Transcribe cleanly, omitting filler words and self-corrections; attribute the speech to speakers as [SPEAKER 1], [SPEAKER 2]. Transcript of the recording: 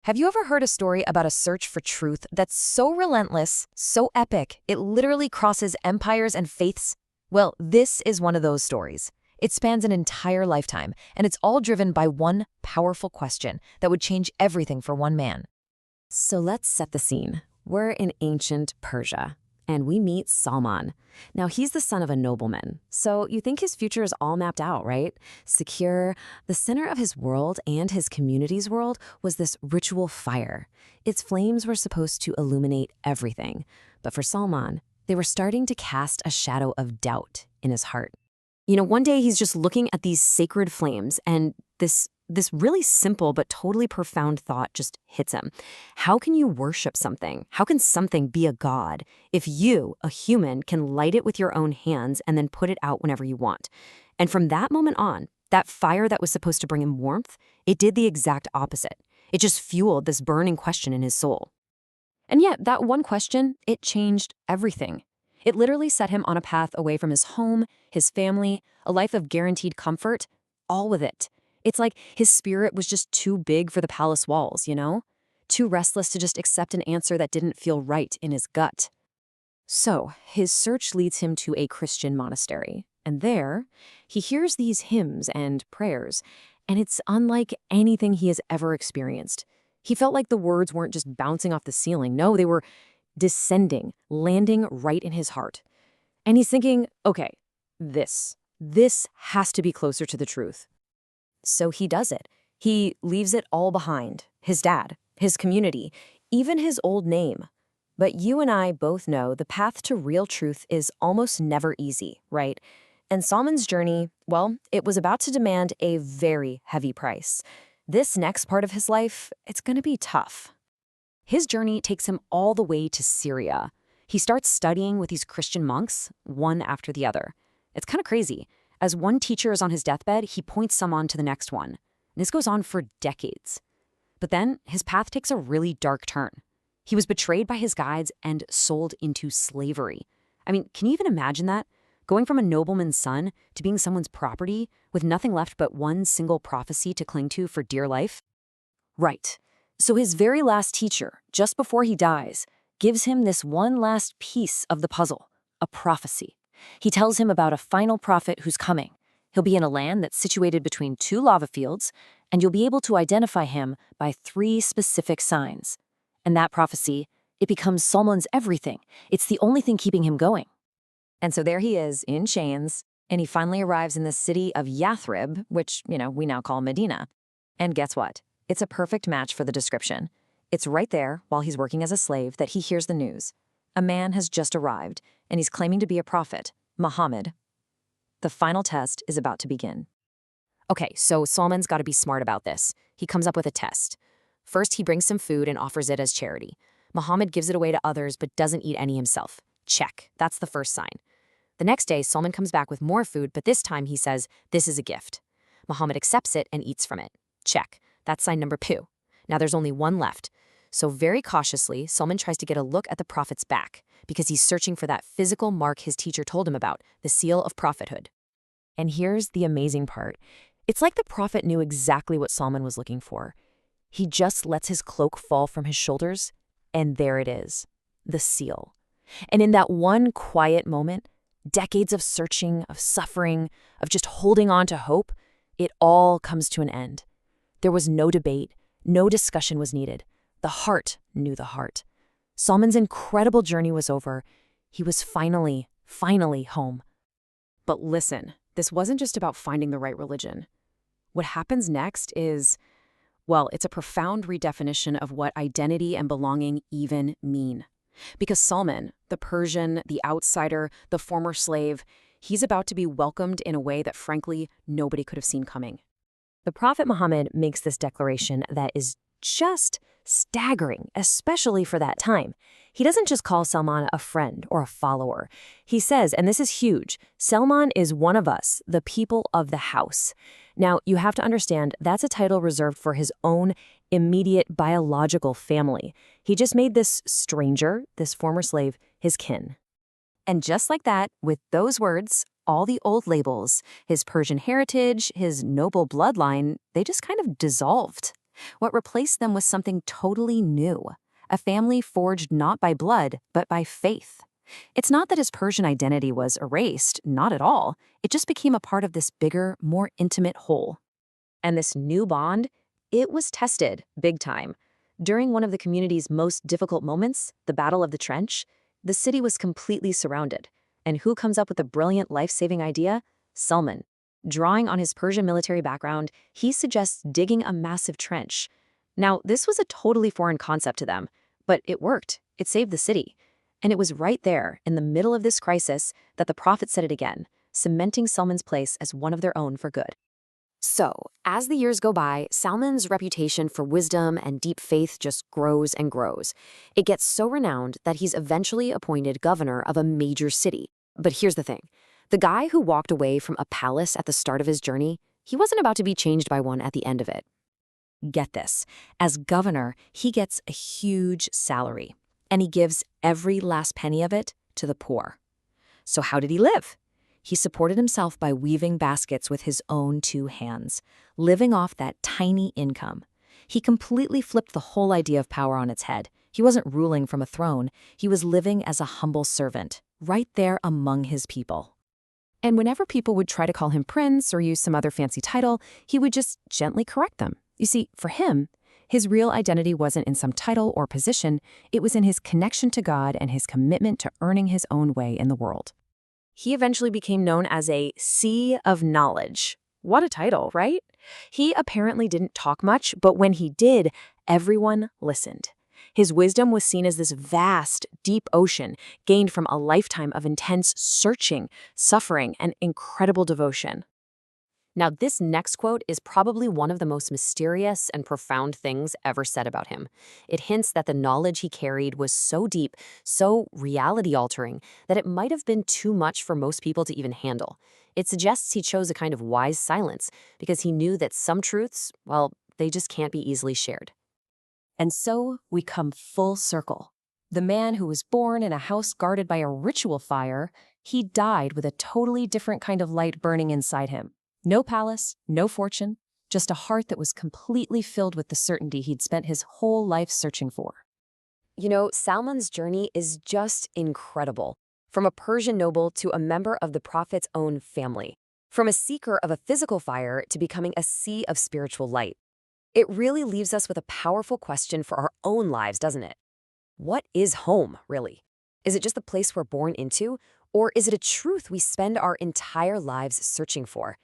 [SPEAKER 1] Have you ever heard a story about a search for truth that's so relentless, so epic, it literally crosses empires and faiths? Well, this is one of those stories. It spans an entire lifetime, and it's all driven by one powerful question that would change everything for one man.
[SPEAKER 2] So let's set the scene. We're in ancient Persia, and we meet Salman. Now, he's the son of a nobleman, so you think his future is all mapped out, right? Secure. The center of his world and his community's world was this ritual fire. Its flames were supposed to illuminate everything. But for Salman, they were starting to cast a shadow of doubt in his heart. One day he's just looking at these sacred flames, and this really simple but totally profound thought just hits him. How can you worship something? How can something be a god if you, a human, can light it with your own hands and then put it out whenever you want? And from that moment on, that fire that was supposed to bring him warmth, it did the exact opposite. It just fueled this burning question in his soul. And yet, that one question, it changed everything. It literally set him on a path away from his home, his family, a life of guaranteed comfort, all with it. It's like his spirit was just too big for the palace walls, Too restless to just accept an answer that didn't feel right in his gut. So, his search leads him to a Christian monastery. And there, he hears these hymns and prayers, and it's unlike anything he has ever experienced. He felt like the words weren't just bouncing off the ceiling. No, they were descending, landing right in his heart. And he's thinking, okay, this has to be closer to the truth. So he does it. He leaves it all behind. His dad, his community, even his old name. But you and I both know the path to real truth is almost never easy, right? And Salman's journey, well, it was about to demand a very heavy price. This next part of his life, it's going to be tough. His journey takes him all the way to Syria. He starts studying with these Christian monks, one after the other. It's kind of crazy. As one teacher is on his deathbed, he points someone to the next one. This goes on for decades. But then his path takes a really dark turn. He was betrayed by his guides and sold into slavery. I mean, can you even imagine that? Going from a nobleman's son to being someone's property with nothing left but one single prophecy to cling to for dear life? Right. So his very last teacher, just before he dies, gives him this one last piece of the puzzle, a prophecy. He tells him about a final prophet who's coming. He'll be in a land that's situated between two lava fields, and you'll be able to identify him by 3 specific signs. And that prophecy, it becomes Salman's everything. It's the only thing keeping him going. And so there he is, in chains, and he finally arrives in the city of Yathrib, which, we now call Medina. And guess what? It's a perfect match for the description. It's right there, while he's working as a slave, that he hears the news. A man has just arrived, and he's claiming to be a prophet, Muhammad. The final test is about to begin. Okay, so Salman's got to be smart about this. He comes up with a test. First, he brings some food and offers it as charity. Muhammad gives it away to others, but doesn't eat any himself. Check. That's the first sign. The next day, Salman comes back with more food, but this time he says, this is a gift. Muhammad accepts it and eats from it. Check. That's sign number 2. Now there's only one left. So very cautiously, Salman tries to get a look at the prophet's back because he's searching for that physical mark his teacher told him about, the seal of prophethood. And here's the amazing part. It's like the prophet knew exactly what Salman was looking for. He just lets his cloak fall from his shoulders, and there it is, the seal. And in that one quiet moment, decades of searching, of suffering, of just holding on to hope, it all comes to an end. There was no debate, no discussion was needed. The heart knew the heart. Salman's incredible journey was over. He was finally home. But listen, this wasn't just about finding the right religion. What happens next is, well, it's a profound redefinition of what identity and belonging even mean. Because Salman, the Persian, the outsider, the former slave, he's about to be welcomed in a way that, frankly, nobody could have seen coming. The Prophet Muhammad makes this declaration that is just staggering, especially for that time. He doesn't just call Salman a friend or a follower. He says, and this is huge, Salman is one of us, the people of the house. Now, you have to understand that's a title reserved for his own immediate biological family. He just made this stranger, this former slave, his kin. And just like that, with those words, all the old labels, his Persian heritage, his noble bloodline, they just kind of dissolved. What replaced them was something totally new, a family forged not by blood, but by faith. It's not that his Persian identity was erased, not at all. It just became a part of this bigger, more intimate whole. And this new bond, it was tested big time. During one of the community's most difficult moments, the Battle of the Trench, the city was completely surrounded. And who comes up with a brilliant life-saving idea? Salman. Drawing on his Persian military background, he suggests digging a massive trench. Now, this was a totally foreign concept to them, but it worked. It saved the city. And it was right there, in the middle of this crisis, that the prophet said it again, cementing Salman's place as one of their own for good. So, as the years go by, Salman's reputation for wisdom and deep faith just grows and grows. It gets so renowned that he's eventually appointed governor of a major city. But here's the thing. The guy who walked away from a palace at the start of his journey, he wasn't about to be changed by one at the end of it. Get this. As governor, he gets a huge salary, and he gives every last penny of it to the poor. So how did he live? He supported himself by weaving baskets with his own 2 hands, living off that tiny income. He completely flipped the whole idea of power on its head. He wasn't ruling from a throne. He was living as a humble servant, right there among his people. And whenever people would try to call him prince or use some other fancy title, he would just gently correct them. You see, for him, his real identity wasn't in some title or position. It was in his connection to God and his commitment to earning his own way in the world. He eventually became known as a sea of knowledge. What a title, right? He apparently didn't talk much, but when he did, everyone listened. His wisdom was seen as this vast, deep ocean gained from a lifetime of intense searching, suffering, and incredible devotion. Now, this next quote is probably one of the most mysterious and profound things ever said about him. It hints that the knowledge he carried was so deep, so reality-altering, that it might have been too much for most people to even handle. It suggests he chose a kind of wise silence because he knew that some truths, well, they just can't be easily shared. And so we come full circle. The man who was born in a house guarded by a ritual fire, he died with a totally different kind of light burning inside him. No palace, no fortune, just a heart that was completely filled with the certainty he'd spent his whole life searching for. You know, Salman's journey is just incredible. From a Persian noble to a member of the prophet's own family. From a seeker of a physical fire to becoming a sea of spiritual light. It really leaves us with a powerful question for our own lives, doesn't it? What is home, really? Is it just the place we're born into? Or is it a truth we spend our entire lives searching for?